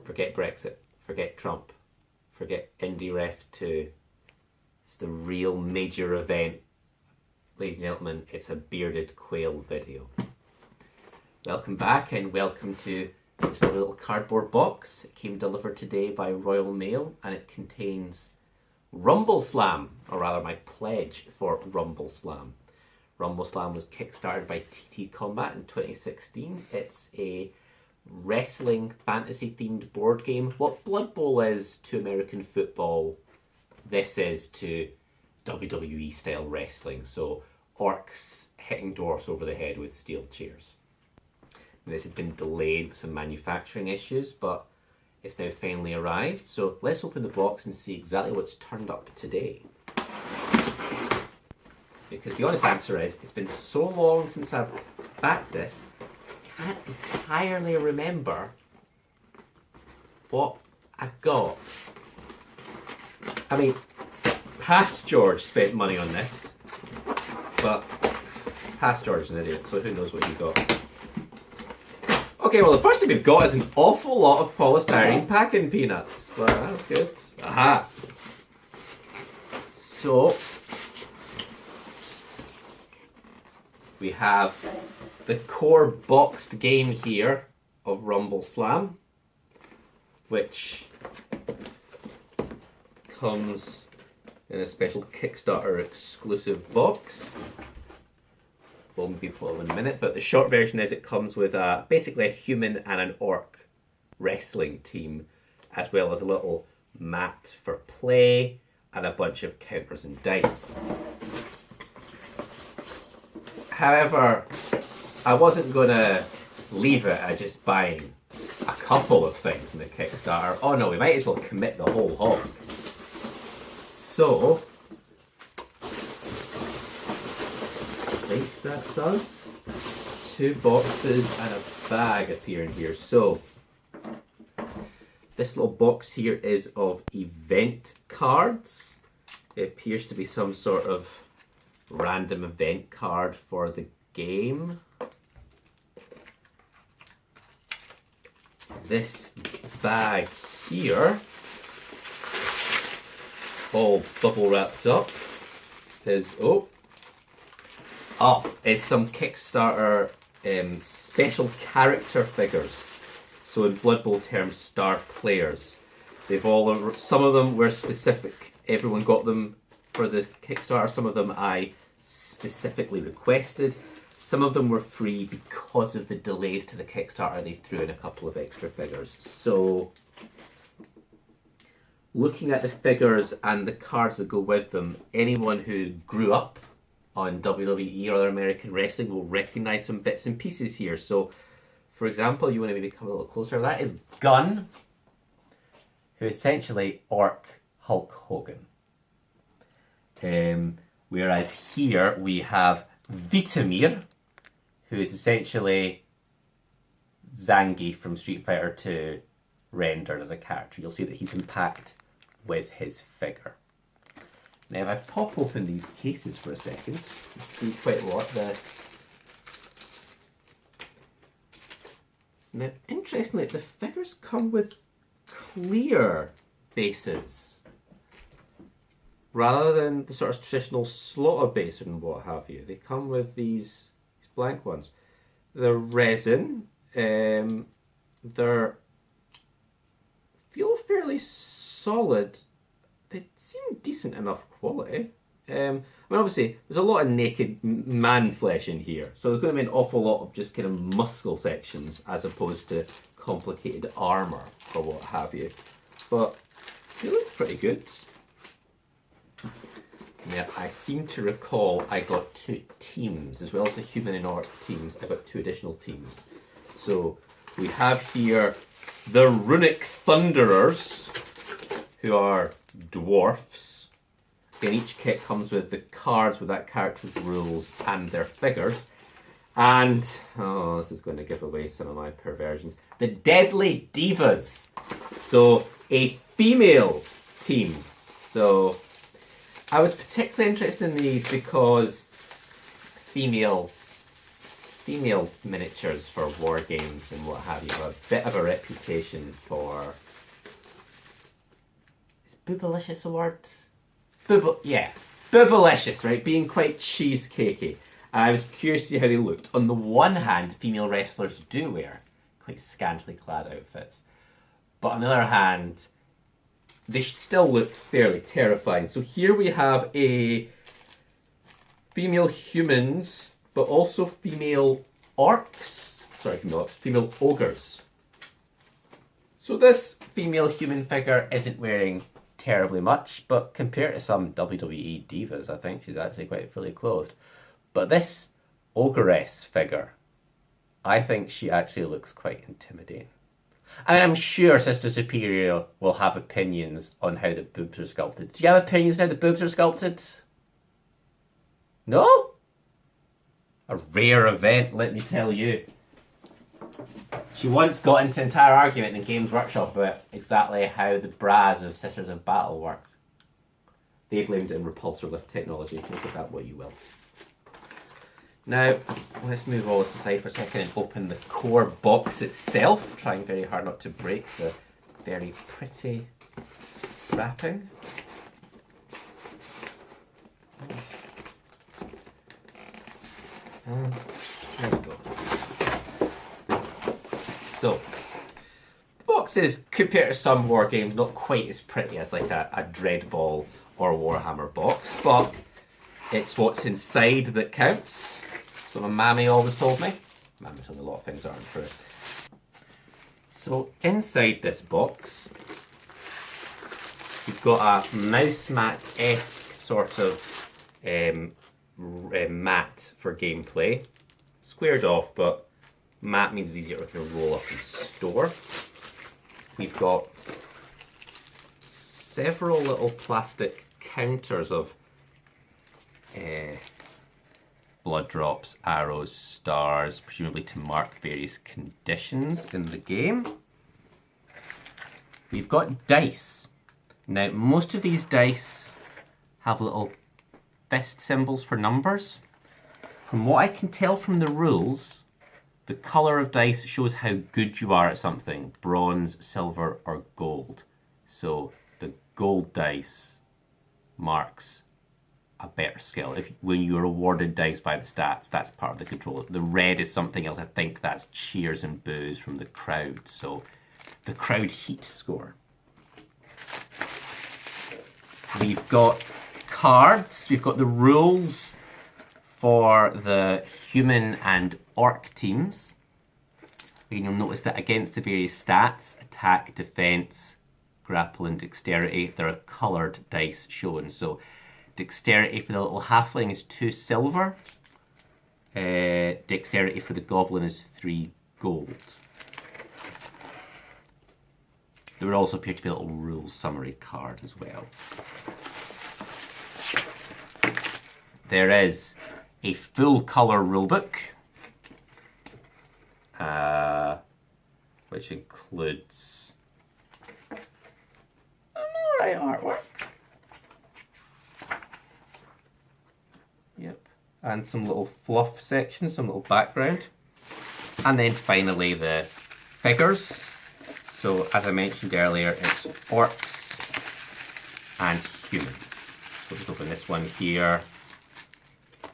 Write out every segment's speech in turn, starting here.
Forget Brexit. Forget Trump. Forget Indie Ref 2. It's the real major event. Ladies and gentlemen, it's a bearded Quail video. Welcome back and welcome to this little cardboard box. It came delivered today by Royal Mail and it contains Rumbleslam, or rather my pledge for Rumbleslam. Rumbleslam was kickstarted by TT Combat in 2016. It's a wrestling fantasy themed board game. What Blood Bowl is to American football, this is to WWE style wrestling. So orcs hitting dwarfs over the head with steel chairs. And this has been delayed with some manufacturing issues, but it's now finally arrived. So let's open the box and see exactly what's turned up today. Because the honest answer is, it's been so long since I've backed this, I can't entirely remember what I got. I mean, past George spent money on this, but past George is an idiot, so who knows what he got. Okay, well the first thing we've got is an awful lot of polystyrene packing peanuts. Well, that's good. Aha! So, we have the core boxed game here of Rumbleslam, which comes in a special Kickstarter exclusive box. We'll be pulling in a minute, but the short version is it comes with basically a human and an orc wrestling team, as well as a little mat for play and a bunch of counters and dice. However, I wasn't going to leave it at just buying a couple of things in the Kickstarter. Oh no, we might as well commit the whole hog. So, I think that does. 2 boxes and a bag appear in here. So, this little box here is of event cards. It appears to be some sort of random event card for the game. This bag here, all bubble wrapped up, is is some Kickstarter special character figures. So in Blood Bowl terms, star players. Some of them were specific. Everyone got them for the Kickstarter. Some of them I specifically requested. Some of them were free because of the delays to the Kickstarter. They threw in a couple of extra figures. So, looking at the figures and the cards that go with them, anyone who grew up on WWE or other American wrestling will recognize some bits and pieces here. So, for example, you want to maybe come a little closer. That is Gunn, who essentially orc Hulk Hogan. Whereas here we have Vitamir, who is essentially Zangief from Street Fighter 2 rendered as a character. You'll see that he's unpacked with his figure. Now if I pop open these cases for a second, you see quite a lot there. Now interestingly, the figures come with clear bases, rather than the sort of traditional slaughter base and what have you. They come with these blank ones. They're resin. They're feel fairly solid. They seem decent enough quality. I mean, obviously, there's a lot of naked man flesh in here, so there's going to be an awful lot of just kind of muscle sections as opposed to complicated armor or what have you. But they look pretty good. Now, I seem to recall I got 2 teams, as well as the human and orc teams. I got 2 additional teams. So we have here the Runic Thunderers, who are dwarfs. And each kit comes with the cards with that character's rules and their figures. And, oh, this is going to give away some of my perversions. The Deadly Divas. So, a female team. So, I was particularly interested in these because female female miniatures for war games and what have you have a bit of a reputation for... Is boobalicious a word? Yeah, boobalicious, right? Being quite cheesecakey. And I was curious to see how they looked. On the one hand, female wrestlers do wear quite scantily clad outfits. But on the other hand, they still look fairly terrifying. So here we have a female humans, but also female orcs. Sorry, female ogres. So this female human figure isn't wearing terribly much, but compared to some WWE divas, I think she's actually quite fully clothed. But this ogress figure, I think she actually looks quite intimidating. I mean, I'm sure Sister Superior will have opinions on how the boobs are sculpted. Do you have opinions on how the boobs are sculpted? No? A rare event, let me tell you. She once got into an entire argument in Games Workshop about exactly how the bras of Sisters of Battle worked. They blamed it on repulsor lift technology. Look at that what you will. Now, let's move all this aside for a second and open the core box itself, trying very hard not to break the very pretty wrapping. There we go. So, the box is, compared to some war games, not quite as pretty as like a Dreadball or Warhammer box, but it's what's inside that counts. So my mammy always told me. Mammy told me a lot of things that aren't true. So inside this box, you've got a mouse mat-esque sort of mat for gameplay. Squared off, but mat means it's easier to kind of roll up and store. We've got several little plastic counters of blood drops, arrows, stars, presumably to mark various conditions in the game. We've got dice. Now, most of these dice have little fist symbols for numbers. From what I can tell from the rules, the colour of dice shows how good you are at something. Bronze, silver, or gold. So the gold dice marks a better skill. When you're awarded dice by the stats, that's part of the control. The red is something else. I think that's cheers and boos from the crowd. So the crowd heat score. We've got cards. We've got the rules for the human and orc teams. And you'll notice that against the various stats, attack, defense, grapple, and dexterity, there are coloured dice shown. So dexterity for the little halfling is 2 silver. Dexterity for the goblin is 3 gold. There would also appear to be a little rules summary card as well. There is a full colour rulebook, which includes alright artwork. Yep. And some little fluff sections, some little background. And then finally the figures. So as I mentioned earlier, it's orcs and humans. So just open this one here.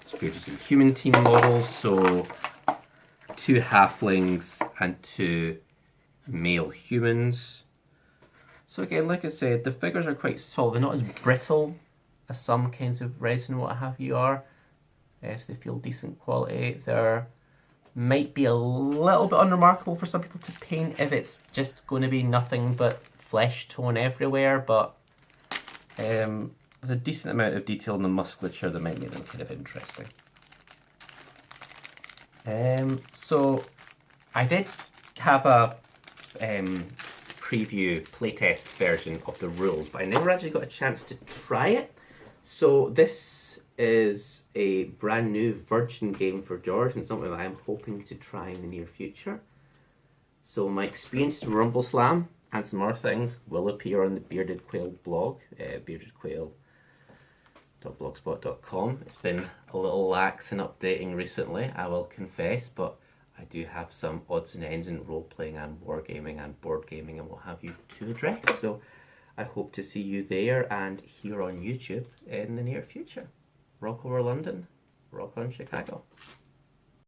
So we're just some human team models. So 2 halflings and 2 male humans. So again, like I said, the figures are quite solid. They're not as brittle as some kinds of resin, what have you are. So they feel decent quality. They're might be a little bit unremarkable for some people to paint if it's just going to be nothing but flesh tone everywhere, but there's a decent amount of detail in the musculature that might make them kind of interesting. So I did have a preview playtest version of the rules, but I never actually got a chance to try it. So this is a brand new virgin game for George and something that I'm hoping to try in the near future. So my experience with Rumbleslam and some other things will appear on the Bearded Quail blog, beardedquail.com. blogspot.com. It's been a little lax in updating recently, I will confess, but I do have some odds and ends in role-playing and wargaming and board gaming and what have you to address. So I hope to see you there and here on YouTube in the near future. Rock over London, rock on Chicago.